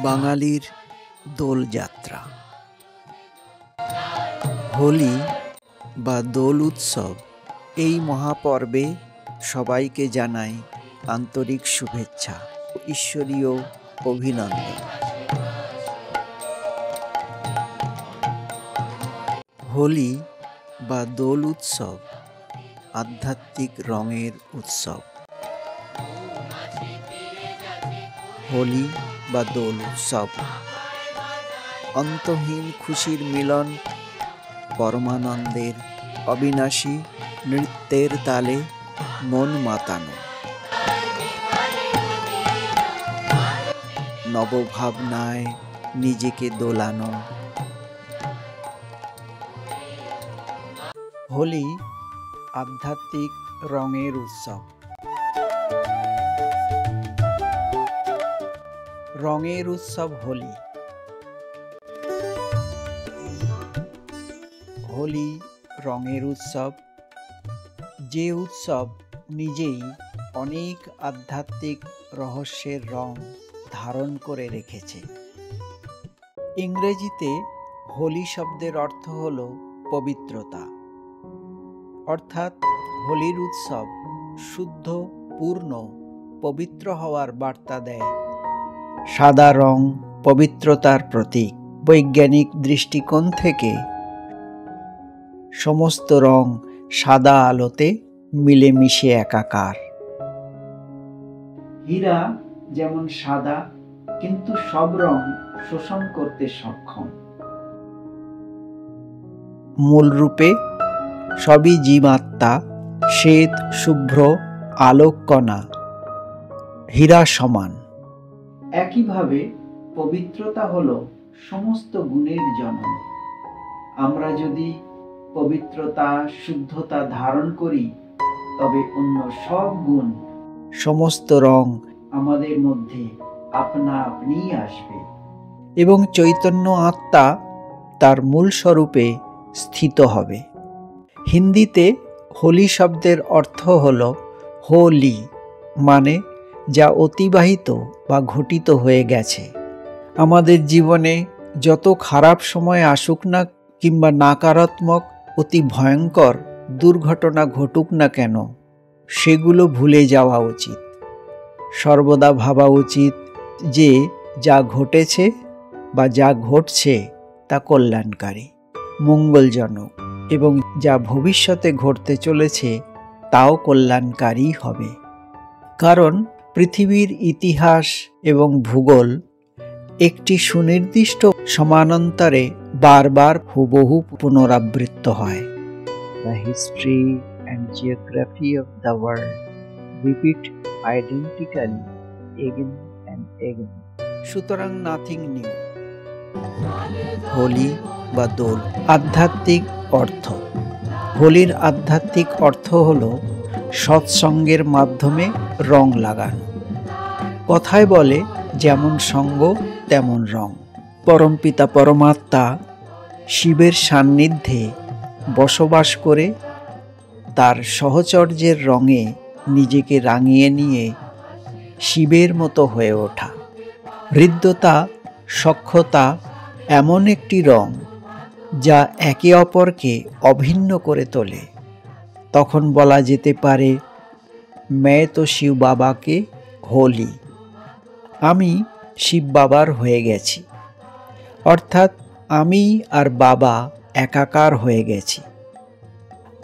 বাঙালির দোলযাত্রা। হোলি বা দোল উৎসব এই মহাপর্বে সবাইকে জানাই আন্তরিক শুভেচ্ছা ও ঈশ্বরীয় অভিনন্দন। হোলি বা দোল উৎসব আধ্যাত্মিক রঙের উৎসব। হোলি বা দোল উৎসব অন্তহীন খুশির মিলন, পরমানন্দের অবিনাশী নৃত্যের তালে মন মাতানো, নবভাবনায় নিজেকে দোলানো। হোলি আধ্যাত্মিক রঙের উৎসব। রঙের উৎসব হোলি। হোলি রঙের উৎসব, যে উৎসব নিজেই অনেক আধ্যাত্মিক রহস্যের রং ধারণ করে রেখেছে। ইংরেজিতে হোলি শব্দের অর্থ হল পবিত্রতা, অর্থাৎ হোলির উৎসব শুদ্ধ, পূর্ণ, পবিত্র হওয়ার বার্তা দেয়। সাদা রং পবিত্রতার প্রতীক। বৈজ্ঞানিক দৃষ্টিকোণ থেকে সমস্ত রং সাদা আলোতে মিলেমিশে একাকার। হীরা যেমন সাদা, কিন্তু সব রং শোষণ করতে সক্ষম। মূলরূপে সবই জীবাত্মা, শ্বেত শুভ্র আলোককণা, হীরা সমান। একইভাবে পবিত্রতা হল সমস্ত গুণের জনক। আমরা যদি পবিত্রতা, শুদ্ধতা ধারণ করি, তবে অন্য সব গুণ, সমস্ত রং আমাদের মধ্যে আপনা আপনিই আসবে এবং চৈতন্য আত্মা তার মূল স্বরূপে স্থিত হবে। হিন্দিতে হোলি শব্দের অর্থ হল হোলি, মানে যা অতিবাহিত বা ঘটিত হয়ে গেছে। আমাদের জীবনে যত খারাপ সময় আসুক না, কিংবা নাকারাত্মক, অতি ভয়ঙ্কর দুর্ঘটনা ঘটুক না কেন, সেগুলো ভুলে যাওয়া উচিত। সর্বদা ভাবা উচিত যে যা ঘটেছে বা যা ঘটছে তা কল্যাণকারী, মঙ্গলজনক, এবং যা ভবিষ্যতে ঘটতে চলেছে তাও কল্যাণকারী হবে। কারণ পৃথিবীর ইতিহাস এবং ভূগোল একটি সুনির্দিষ্ট সমানান্তরে বারবার হুবহু পুনরাবৃত্ত হয়। The history and geography of the world repeat identically again and again. সুতরাং নাথিং নিউ। হোলি বা দোল আধ্যাত্মিক অর্থ। হোলির আধ্যাত্মিক অর্থ হল সৎসঙ্গের মাধ্যমে রং লাগানো। কথায় বলে, যেমন সঙ্গ তেমন রং। পরমপিতা পরমাত্মা শিবের সান্নিধ্যে বসবাস করে তার সহচর্যের রঙে নিজেকে রাঙিয়ে নিয়ে শিবের মতো হয়ে ওঠা। হৃদ্যতা, সখ্যতা এমন একটি রং যা একে অপরকে অভিন্ন করে তোলে। তখন বলা যেতে পারে, मैं तो শিব বাবাকে হোলি, আমি শিব বাবার হয়ে গেছি। অর্থাৎ আমি আর বাবা একাকার হয়ে গেছি।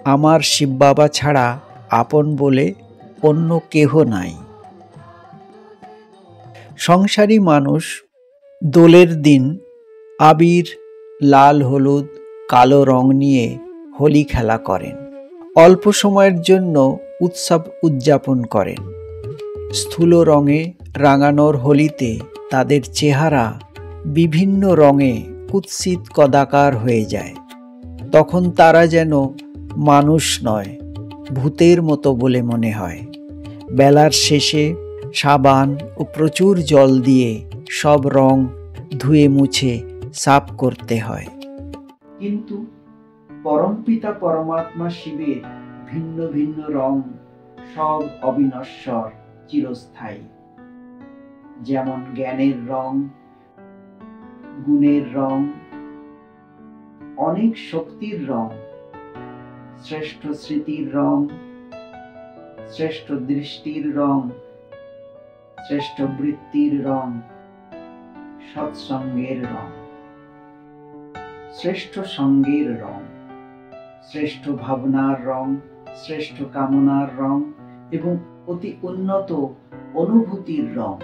আমার শিব বাবা ছাড়া আপন বলে অন্য কেহ নাই। সংসারী মানুষ দোলের দিন আবির, লাল, হলুদ, কালো রং নিয়ে হোলি খেলা করেন। অল্প সময়ের জন্য উৎসব উদযাপন করেন। স্থূল রঙে রাঙানোর হোলিতে তাদের চেহারা বিভিন্ন রঙে কুৎসিত কদাকার হয়ে যায়। তখন তারা যেন মানুষ নয়, ভূতের মতো বলে মনে হয়। বেলার শেষে সাবান ও প্রচুর জল দিয়ে সব রং ধুয়ে মুছে সাফ করতে হয়। কিন্তু পরমপিতা পরমাত্মা শিবের ভিন্ন ভিন্ন রং সব অবিনশ্বর, চিরস্থায়ী। যেমন জ্ঞানের রং গুণের রং, অনেক শক্তির রং, শ্রেষ্ঠ স্মৃতির রং, শ্রেষ্ঠ দৃষ্টির রং, শ্রেষ্ঠ বৃত্তির রং, সৎসঙ্গের রং, শ্রেষ্ঠ সঙ্গের রং, শ্রেষ্ঠ ভাবনার রং, শ্রেষ্ঠ কামনার রং এবং অতি উন্নত অনুভূতির রং।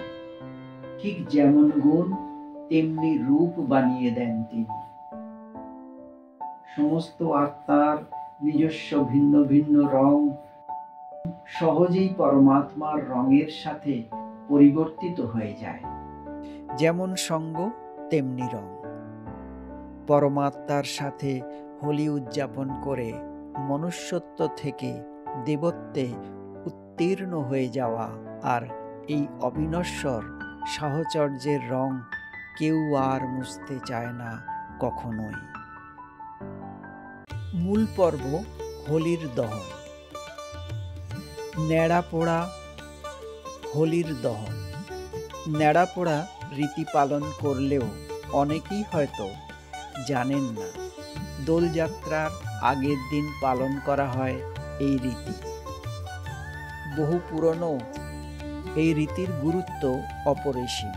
ঠিক যেমন গুণ তেমনি রূপ বানিয়ে দেন তিনি। সমস্ত আত্মার নিজস্ব ভিন্ন ভিন্ন রং সহজেই পরমাত্মার রঙের সাথে পরিবর্তিত হয়ে যায়। যেমন সঙ্গ তেমনি রং। পরমাত্মার সাথে হোলি উদযাপন করে মনুষ্যত্ব থেকে দেবত্বে উত্তীর্ণ হয়ে যাওয়া আর এই অবিনশ্বর সাহচর্যের রং কেউ আর মুছতে চায় না কখনোই। মূল পর্ব হোলির দহন। ন্যাড়া পোড়া হোলির দহন। ন্যাড়া পোড়া রীতি পালন করলেও অনেকেই হয়তো জানেন না দোলযাত্রার আগের দিন পালন করা হয় এই রীতি। বহু পুরনো এই রীতির গুরুত্ব অপরিসীম।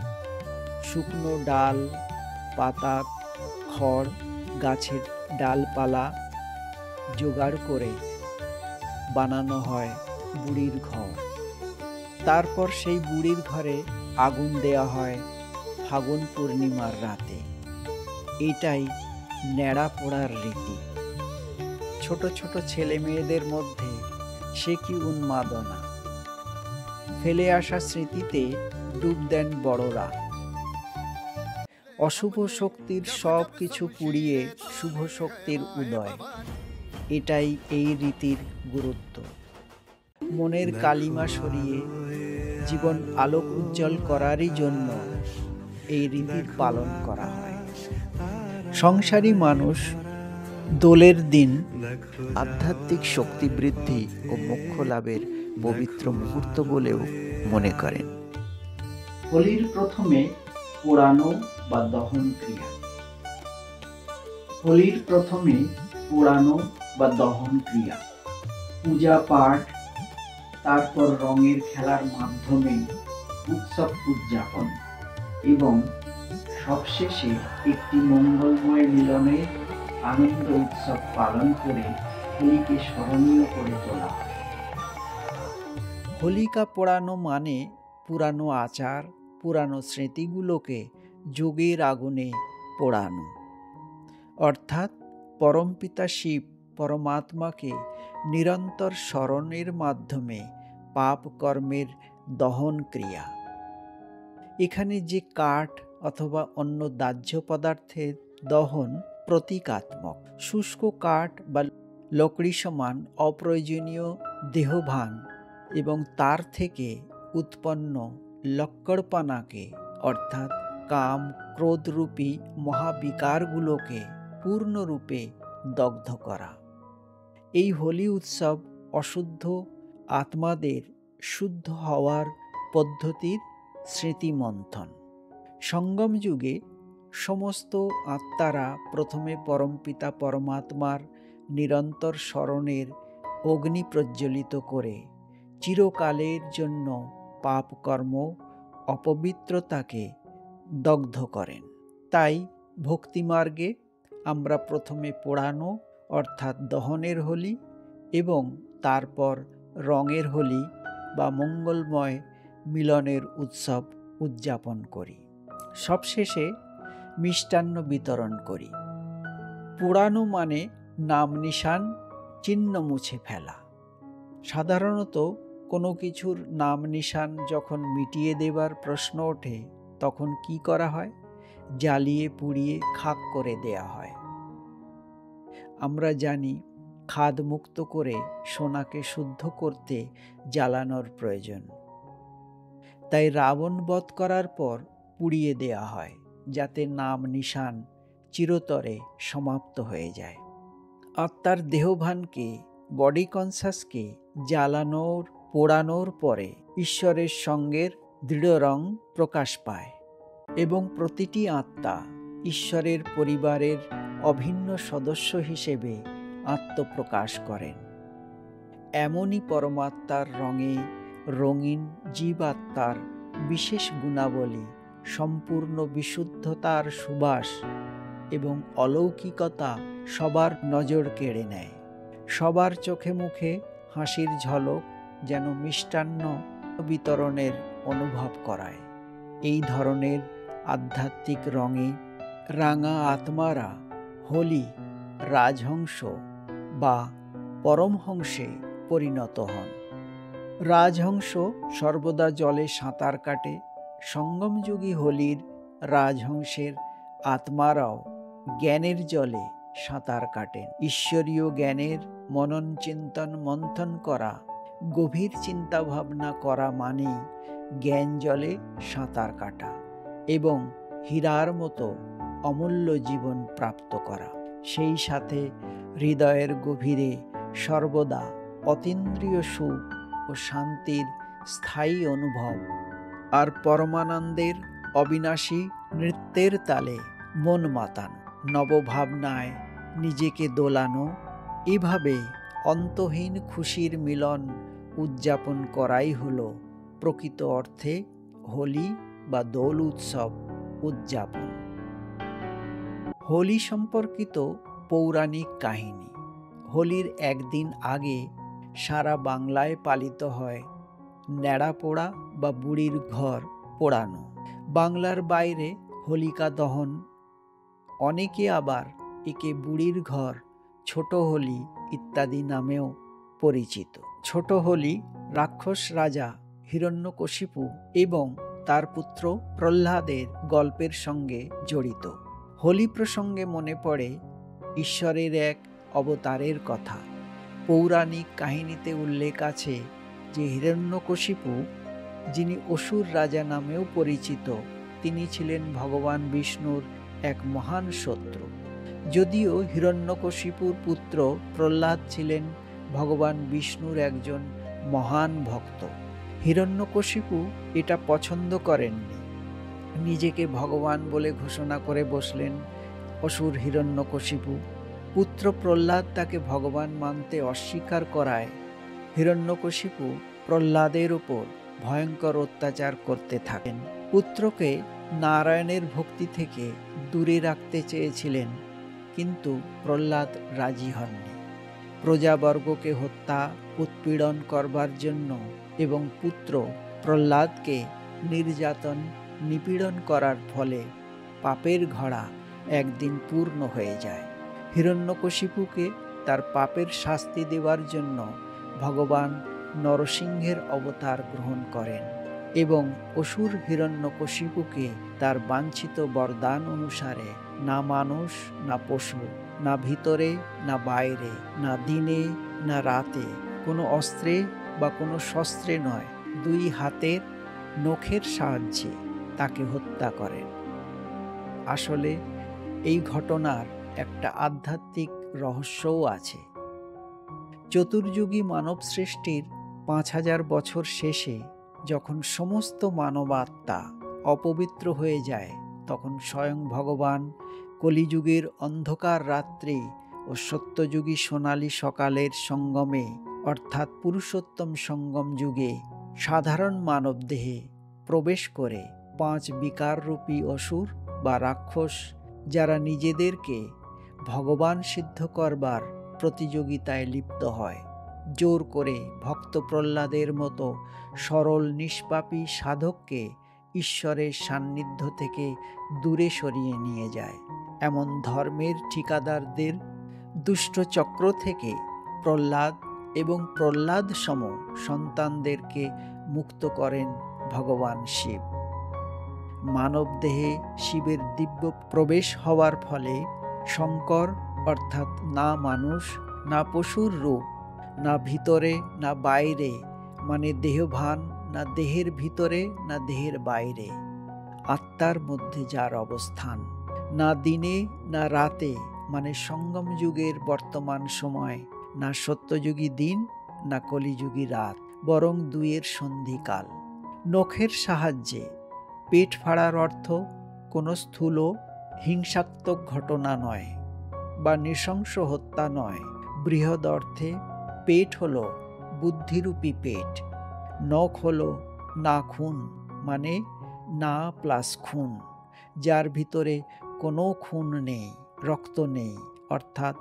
শুকনো ডাল, পাতা, খড়, গাছের ডালপালা জোগাড় করে বানানো হয় বুড়ির ঘর। তারপর সেই বুড়ির ঘরে আগুন দেওয়া হয় ফাগুন পূর্ণিমার রাতে। এটাই ন্যাড়া পোড়ার রীতি। ছোট ছোট ছেলে মেয়েদের মধ্যে সে কি উন্মাদনা! ফেলে আসা স্মৃতিতে ডুব দেন বড়রা। অশুভ শক্তির সব কিছু পুড়িয়ে শুভ শক্তির উদয়। এটাই এই রীতির গুরুত্ব। মনের কালিমা সরিয়ে জীবন আলোক উজ্জ্বল করারই জন্য এই রীতির পালন করা হয়। সংসারী মানুষ দোলের দিন আধ্যাত্মিক শক্তি বৃদ্ধি ও মোক্ষ লাভের পবিত্র মুহূর্ত বলেও মনে করেন। হোলির প্রথমে পোড়ানো বা দহন ক্রিয়া। হোলির প্রথমে পোড়ানো বা দহন ক্রিয়া, পূজা পাঠ, তারপর রঙের খেলার মাধ্যমে উৎসব উদযাপন এবং সবশেষে একটি মঙ্গলময় মিলনের আনন্দ উৎসব পালন করে হোলিকে স্মরণীয় করে তোলা হয়। হোলিকা পোড়ানো মানে পুরানো আচার, পুরানো স্মৃতিগুলোকে যোগের আগুনে পোড়ানো। অর্থাৎ পরমপিতা শিব পরমাত্মাকে নিরন্তর স্মরণের মাধ্যমে পাপ কর্মের দহন ক্রিয়া। এখানে যে কাঠ অথবা অন্য দাহ্য পদার্থের দহন প্রতীকাত্মক। শুষ্ক কাঠ বা লকড়ি সমান অপ্রয়োজনীয় দেহভান এবং তার থেকে উৎপন্ন লক্কড়পানাকে অর্থাৎ কাম ক্রোধরূপী মহাবিকারগুলোকে পূর্ণরূপে দগ্ধ করা। এই হোলি উৎসব অশুদ্ধ আত্মাদের শুদ্ধ হওয়ার পদ্ধতির স্মৃতিমন্থন। সঙ্গম যুগে সমস্ত আত্মারা প্রথমে পরমপিতা পরমাত্মার নিরন্তর স্মরণের অগ্নি প্রজ্বলিত করে চিরকালের জন্য পাপ কর্ম অপবিত্রতাকে দগ্ধ করেন। তাই ভক্তিমার্গে আমরা প্রথমে পোড়ানো অর্থাৎ দহনের হোলি এবং তারপর রঙের হোলি বা মঙ্গলময় মিলনের উৎসব উদযাপন করি। সবশেষে মিষ্টান্ন বিতরণ করি। পোড়ানো মানে নাম নিশান চিহ্ন মুছে ফেলা। সাধারণত কোনো কিছুর নাম নিশান যখন মিটিয়ে দেবার প্রশ্ন ওঠে তখন কি করা হয়? জ্বালিয়ে পুড়িয়ে খাক করে দেয়া হয়। আমরা জানি খাদ মুক্ত করে সোনাকে শুদ্ধ করতে জ্বালানোর প্রয়োজন। তাই রাবণ বধ করার পর পুড়িয়ে দেয়া হয় যাতে নাম নিশান চিরতরে সমাপ্ত হয়ে যায়। আত্মার দেহভানকে বডি কনসাসকে জ্বালানোর পোড়ানোর পরে ঈশ্বরের সঙ্গের দৃঢ় রং প্রকাশ পায় এবং প্রতিটি আত্মা ঈশ্বরের পরিবারের অভিন্ন সদস্য হিসেবে আত্মপ্রকাশ করেন। এমনই পরমাত্মার রঙে রঙিন জীবাত্মার বিশেষ গুণাবলী, সম্পূর্ণ বিশুদ্ধতার সুবাস এবং অলৌকিকতা সবার নজর কেড়ে নেয়। সবার চোখে মুখে হাসির ঝলক যেন মিষ্টান্ন বিতরণের অনুভব করায়। এই ধরনের আধ্যাত্মিক রঙে রাঙা আত্মারা হোলি, রাজহংস বা পরমহংসে পরিণত হন। রাজহংস সর্বদা জলে সাঁতার কাটে। সঙ্গমযুগী হোলির রাজহংসের আত্মারাও জ্ঞানের জলে সাঁতার কাটেন। ঈশ্বরীয় জ্ঞানের মনন চিন্তন মন্থন করা, গভীর চিন্তা ভাবনা করা মানেই জ্ঞান জলে সাঁতার কাটা এবং হীরার মতো অমূল্য জীবন প্রাপ্ত করা। সেই সাথে হৃদয়ের গভীরে সর্বদা অতীন্দ্রিয় সুখ ও শান্তির স্থায়ী অনুভব আর পরমানন্দের অবিনাশী নৃত্যের তালে মন মাতানো, নবভাবনায় নিজেকে দোলানো, এভাবে অন্তহীন খুশির মিলন উদযাপন করাই হলো প্রকৃত অর্থে হোলি বা দোল উৎসব উদযাপন। হোলি সম্পর্কিত পৌরাণিক কাহিনী। হোলির একদিন আগে সারা বাংলায় পালিত হয় ন্যাড়া পোড়া বা বুড়ির ঘর পোড়ানো। বাংলার বাইরে হোলিকা দহন, অনেকে আবার একে বুড়ির ঘর, ছোট হোলি ইত্যাদি নামেও পরিচিত। ছোট হোলি রাক্ষস রাজা হিরণ্যকশিপু এবং তার পুত্র প্রহ্লাদের গল্পের সঙ্গে জড়িত। হোলি প্রসঙ্গে মনে পড়ে ঈশ্বরের এক অবতারের কথা। পৌরাণিক কাহিনীতে উল্লেখ আছে যে হিরণ্যকশিপু, যিনি অসুর রাজা নামেও পরিচিত, তিনি ছিলেন ভগবান বিষ্ণুর এক মহান শত্রু। যদিও হিরণ্যকশিপুর পুত্র প্রহ্লাদ ছিলেন ভগবান বিষ্ণুর একজন মহান ভক্ত, হিরণ্যকশিপু এটা পছন্দ করেননি। নিজেকে ভগবান বলে ঘোষণা করে বসলেন অসুর হিরণ্যকশিপু। পুত্র প্রহ্লাদ তাকে ভগবান মানতে অস্বীকার করায় হিরণ্যকশিপু প্রহ্লাদের উপর ভয়ঙ্কর অত্যাচার করতে থাকেন। পুত্রকে নারায়ণের ভক্তি থেকে দূরে রাখতে চেয়েছিলেন, কিন্তু প্রহ্লাদ রাজি হননি। প্রজাবর্গকে হত্যা উৎপীড়ন করবার জন্য এবং পুত্র প্রহ্লাদকে নির্যাতন নিপীড়ন করার ফলে পাপের ঘড়া একদিন পূর্ণ হয়ে যায়। হিরণ্যকশিপুকে তার পাপের শাস্তি দেওয়ার জন্য ভগবান নরসিংহের অবতার গ্রহণ করেন এবং অসুর হিরণ্যকশিপুকে তার বাঞ্ছিত বরদান অনুসারে না মানুষ না পশু, না ভিতরে না বাইরে, না দিনে না রাতে, কোনো অস্ত্রে বা কোনো শস্ত্রে নয়, দুই হাতের নখের সাহায্যে তাকে হত্যা করেন। আসলে এই ঘটনার একটা আধ্যাত্মিক রহস্যও আছে। চতুর্যুগী মানব সৃষ্টির 5000 বছর শেষে যখন সমস্ত মানবাত্মা অপবিত্র হয়ে যায়, তখন স্বয়ং ভগবান কলিযুগের অন্ধকার রাত্রি ও সত্যযুগী সোনালী সকালের সঙ্গমে অর্থাৎ পুরুষোত্তম সঙ্গম যুগে সাধারণ মানব দেহে প্রবেশ করে 5 বিকাররূপী অসুর বা রাক্ষস, যারা নিজেদেরকে ভগবান সিদ্ধ করবার প্রতিযোগিতায় লিপ্ত হয়, জোর করে ভক্ত প্রহ্লাদের মতো সরল নিষ্পাপী সাধককে ঈশ্বরের সান্নিধ্য থেকে দূরে সরিয়ে নিয়ে যায়। এমন ধর্মের ঠিকাদারদের দুষ্ট চক্র থেকে প্রহ্লাদ এবং প্রহ্লাদ সম সন্তানদেরকে মুক্ত করেন ভগবান শিব। মানব দেহে শিবের দিব্য প্রবেশ হওয়ার ফলে শঙ্কর অর্থাৎ না মানুষ না পশুর রূপ, না ভিতরে না বাইরে মানে দেহভান, না দেহের ভিতরে না দেহের বাইরে, আত্মার মধ্যে যার অবস্থান, না দিনে না রাতে মানে সঙ্গম যুগের বর্তমান সময়, না সত্যযুগী দিন না কলিযুগী রাত, বরং দুইয়ের সন্ধিকাল। নখের সাহায্যে পেট ফাড়ার অর্থ কোনো স্থূল হিংসাত্মক ঘটনা নয় বা নৃশংস হত্যা নয়। বৃহৎ অর্থে পেট হলো বুদ্ধিরূপী পেট। নখ হলো না খুন, মানে না প্লাস খুন, যার ভিতরে কোনো খুন নেই, রক্ত নেই, অর্থাৎ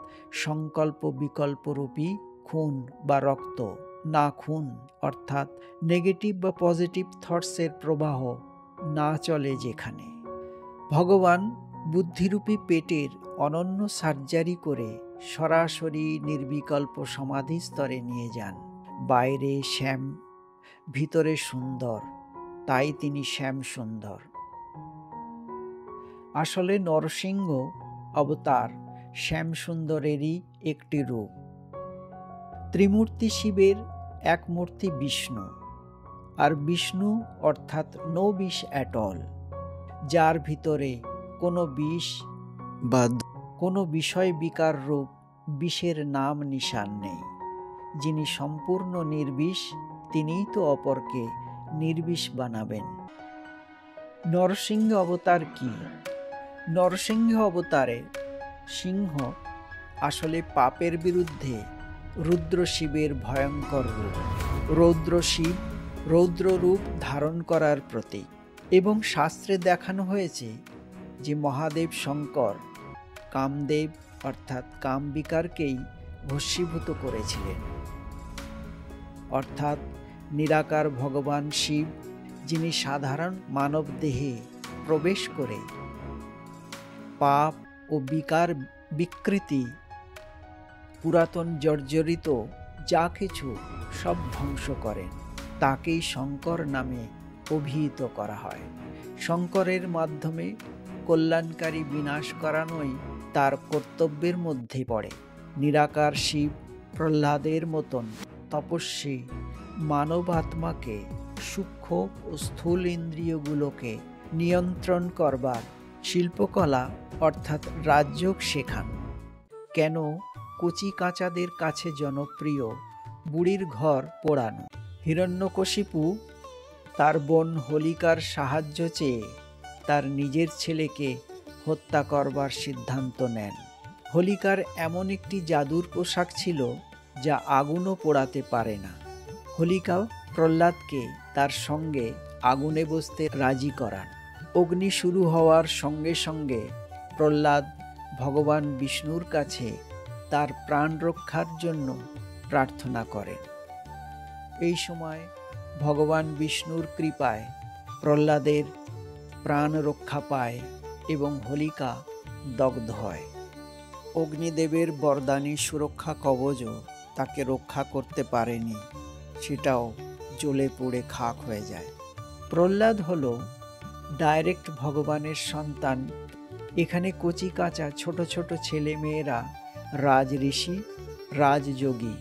সংকল্প বিকল্পরূপী খুন বা রক্ত। না খুন অর্থাৎ নেগেটিভ বা পজিটিভ থটসের প্রবাহ না চলে যেখানে। ভগবান বুদ্ধিরূপী পেটের অনন্য সার্জারি করে সরাসরি নির্বিকল্প সমাধি স্তরে নিয়ে যান। বাইরে শ্যাম, ভিতরে সুন্দর, তাই তিনি শ্যাম সুন্দর। আসলে নরসিংহ অবতার শ্যাম সুন্দরেরই একটি রূপ। ত্রিমূর্তি শিবের এক মূর্তি বিষ্ণু, আর বিষ্ণু অর্থাৎ নো বিষ অ্যাট অল, যার ভিতরে কোনো বিষ বা কোনো বিষয় বিকার রূপ বিষের নাম নিশান নেই। যিনি সম্পূর্ণ নির্বিষ, তিনিই তো অপরকে নির্বিষ বানাবেন। নরসিংহ অবতার কি? নরসিংহ অবতারে সিংহ আসলে পাপের বিরুদ্ধে রুদ্র শিবের ভয়ঙ্কর রূপ। রৌদ্র শিব রৌদ্র রূপ ধারণ করার প্রতীক, এবং শাস্ত্রে দেখানো হয়েছে যে মহাদেব শঙ্কর কামদেব অর্থাৎ কামবিকারকেই ভস্মীভূত করেছিলেন। অর্থাৎ নিরাকার ভগবান শিব, যিনি সাধারণ মানব দেহে প্রবেশ করে পাপ ও বিকার বিকৃতি, পুরাতন জর্জরিত যা কিছু সব ধ্বংস করেন, তাকেই শঙ্কর নামে অভিহিত করা হয়। শঙ্করের মাধ্যমে কল্যাণকারী বিনাশ করানোই তার কর্তব্যের মধ্যে পড়ে। নিরাকার শিব প্রহ্লাদের মতন তপস্বী মানব আত্মাকে সূক্ষ্ম ও স্থূল ইন্দ্রিয়গুলোকে নিয়ন্ত্রণ করবার শিল্পকলা অর্থাৎ রাজযোগ শেখান। কেন কচি কাঁচাদের কাছে জনপ্রিয় বুড়ির ঘর পোড়ানো? হিরণ্যকশিপু তার বোন হোলিকার সাহায্য চেয়ে তার নিজের ছেলেকে হত্যা করবার সিদ্ধান্ত নেন। হোলিকার এমন একটি জাদুর পোশাক ছিল যা আগুনও পোড়াতে পারে না। হোলিকা প্রহ্লাদকে তার সঙ্গে আগুনে বসতে রাজি করান। অগ্নি শুরু হওয়ার সঙ্গে সঙ্গে প্রহ্লাদ ভগবান বিষ্ণুর কাছে তার প্রাণ রক্ষার জন্য প্রার্থনা করেন। এই সময় ভগবান বিষ্ণুর কৃপায় প্রহ্লাদের প্রাণ রক্ষা পায় এবং হোলিকা দগ্ধ হয়। অগ্নিদেবের বরদানী সুরক্ষা কবচও তাকে রক্ষা করতে পারেনি, সেটাও জ্বলে পুড়ে খাক হয়ে যায়। প্রহ্লাদ হল ডাইরেক্ট ভগবানের সন্তান। এখানে কচি কাঁচা ছোট ছোট ছেলে মেয়েরা রাজ ঋষি, রাজযোগী,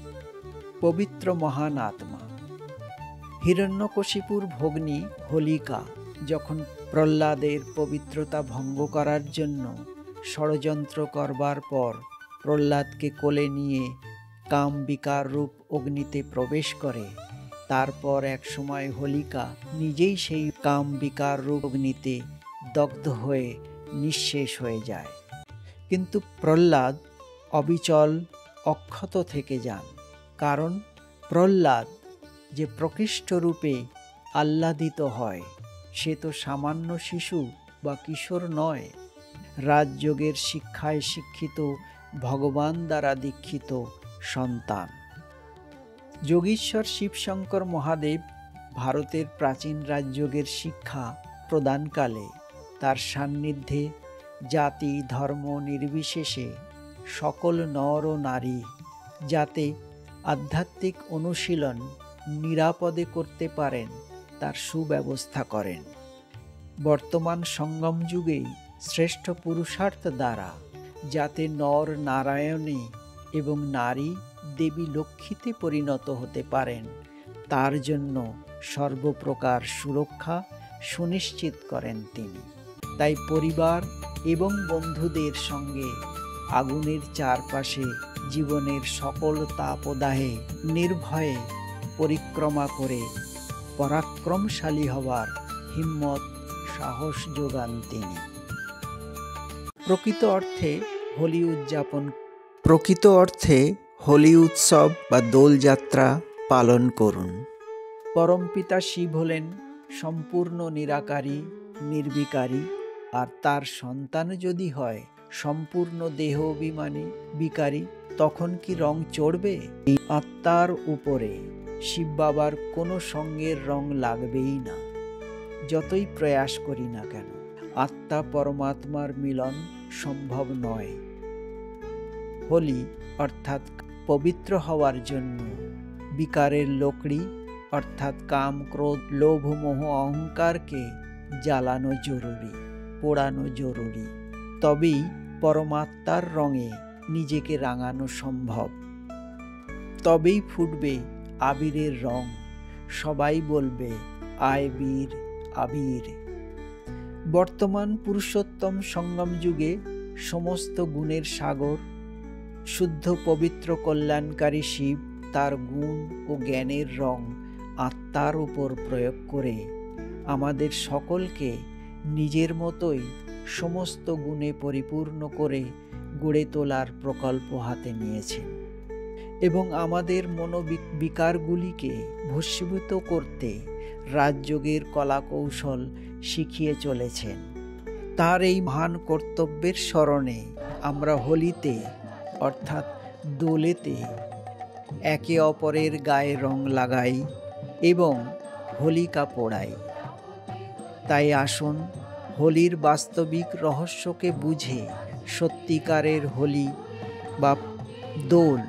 পবিত্র মহান আত্মা। হিরণ্যকশিপুর ভগ্নী হোলিকা যখন প্রহ্লাদের পবিত্রতা ভঙ্গ করার জন্য ষড়যন্ত্র করবার পর প্রহ্লাদকে কোলে নিয়ে কামবিকার রূপ অগ্নিতে প্রবেশ করে, তারপর এক সময় হোলিকা নিজেই সেই কামবিকার রূপ অগ্নিতে দগ্ধ হয়ে নিঃশেষ হয়ে যায়। কিন্তু প্রহ্লাদ অবিচল অক্ষত থেকে যান, কারণ প্রহ্লাদ যে প্রকৃষ্ট রূপে আহ্লাদিত হয়, সে তো সামান্য শিশু বা কিশোর নয়, রাজযোগের শিক্ষায় শিক্ষিত ভগবান দ্বারা দীক্ষিত সন্তান। যোগীশ্বর শিবশঙ্কর মহাদেব ভারতের প্রাচীন রাজযোগের শিক্ষা প্রদানকালে তার সান্নিধ্যে জাতি ধর্ম নির্বিশেষে সকল নর ও নারী যাতে আধ্যাত্মিক অনুশীলন নিরাপদে করতে পারেন তার সুব্যবস্থা করেন। বর্তমান সঙ্গম যুগেই শ্রেষ্ঠ পুরুষার্থ দ্বারা যাতে নর নারায়ণে এবং নারী দেবী লক্ষ্মীতে পরিণত হতে পারেন, তার জন্য সর্বপ্রকার সুরক্ষা সুনিশ্চিত করেন তিনি। তাই পরিবার এবং বন্ধুদের সঙ্গে আগুনের চারপাশে জীবনের সকল তাপদাহে নির্ভয়ে পরিক্রমা করে পরাক্রমশালী হবার হিম্মত সাহস যোগান তিনি। প্রকৃত অর্থে হোলি উৎসব বা দোলযাত্রা পালন করুন। পরমপিতা শিব হলেন সম্পূর্ণ নিরাকারী, নির্বিকারী, আর তার সন্তান যদি হয় সম্পূর্ণ দেহ অভিমানী, বিকারী, তখন কি রং চড়বে? এই আত্মার উপরে শিব বাবার কোনো সঙ্গের রং লাগবেই না, যতই প্রয়াস করি না কেন। আত্মা পরমাত্মার মিলন সম্ভব নয়। হোলি অর্থাৎ পবিত্র হওয়ার জন্য বিকারের লোকড়ি অর্থাৎ কাম, ক্রোধ, লোভ, মোহ, অহংকারকে জ্বালানো জরুরি, পোড়ানো জরুরি। তবেই পরমাত্মার রঙে নিজেকে রাঙানো সম্ভব। তবেই ফুটবে আবিরের রং। সবাই বলবে আয় বীর, আবির। বর্তমান পুরুষোত্তম সঙ্গম যুগে সমস্ত গুণের সাগর, শুদ্ধ পবিত্র কল্যাণকারী শিব তার গুণ ও জ্ঞানের রং আত্মার উপর প্রয়োগ করে আমাদের সকলকে নিজের মতোই সমস্ত গুণে পরিপূর্ণ করে গড়ে তোলার প্রকল্প হাতে নিয়েছেন এবং আমাদের মনোবিকারগুলিকে ভস্মীভূত করতে রাজযোগের কলাকৌশল শিখিয়ে চলেছেন। তার এই মহান কর্তব্যের স্মরণে আমরা হোলিতে অর্থাৎ দোলেতে একে অপরের গায়ে রং লাগাই এবং হোলিকা পোড়াই। তাই আসুন হোলির বাস্তবিক রহস্যকে বুঝে সত্যিকারের হোলি বা দোল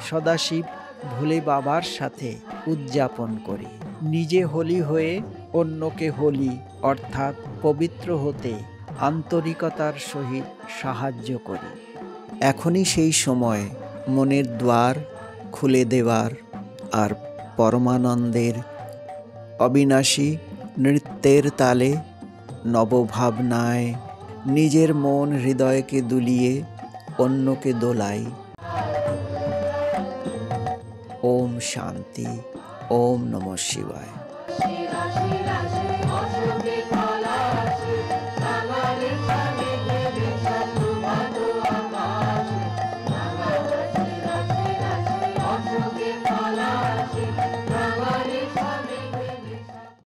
সদাশিব ভোলে বাবার সাথে উদযাপন করি। নিজে হোলি হয়ে অন্যকে হোলি অর্থাৎ পবিত্র হতে আন্তরিকতার সহিত সাহায্য করি। এখনই সেই সময় মনের দ্বার খুলে দেওয়ার আর পরমানন্দের অবিনাশী নৃত্যের তালে নবভাবনায় নিজের মন হৃদয়কে দুলিয়ে অন্যকে দোলাই। ওম শান্তি। ওম নমঃ শিবায়।